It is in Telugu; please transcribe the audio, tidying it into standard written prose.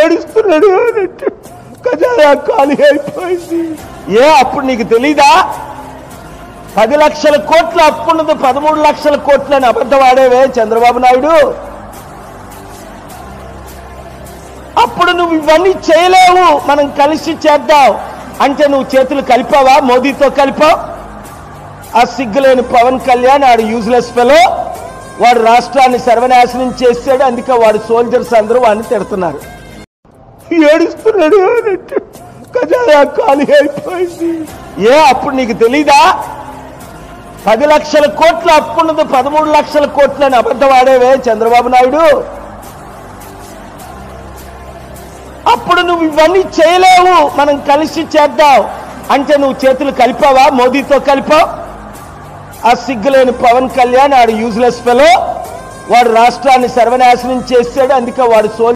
ఏడుస్తున్నాడు అన్నట్టు ఖజానా ఖాళీ అయిపోయింది. అప్పుడు నీకు తెలీదా? 10 లక్షల కోట్ల అప్పున్నది 13 లక్షల కోట్లు అని అబద్ధం ఆడేవే చంద్రబాబు నాయుడు. అప్పుడు నువ్వు ఇవన్నీ చేయలేవు, మనం కలిసి చేద్దాం అంటే నువ్వు చేతులు కలిపావా? మోదీతో కలిపావు. ఆ సిగ్గులేని పవన్ కళ్యాణ్ ఆడు యూజ్లెస్ ఫెలో, వాడు రాష్ట్రాన్ని సర్వనాశనం చేశాడు. అందుకే వాడు సోల్జర్స్ అందరూ వాడిని తిడుతున్నారు. ఏడుస్తున్నాడు అన్నట్టు ఖజానా ఖాళీ అయిపోయింది. అప్పుడు నీకు తెలీదా? 10 లక్షల కోట్ల అప్పున్నది 13 లక్షల కోట్లు అని అబద్ధం ఆడేవే చంద్రబాబు నాయుడు. అప్పుడు నువ్వు ఇవన్నీ చేయలేవు, మనం కలిసి చేద్దాం అంటే నువ్వు చేతులు కలిపావా? మోదీతో కలిపావు. ఆ సిగ్గులేని పవన్ కళ్యాణ్ ఆడు యూజ్లెస్ ఫెలో, వాడు రాష్ట్రాన్ని సర్వనాశనం చేశాడు. అందుకే వాడు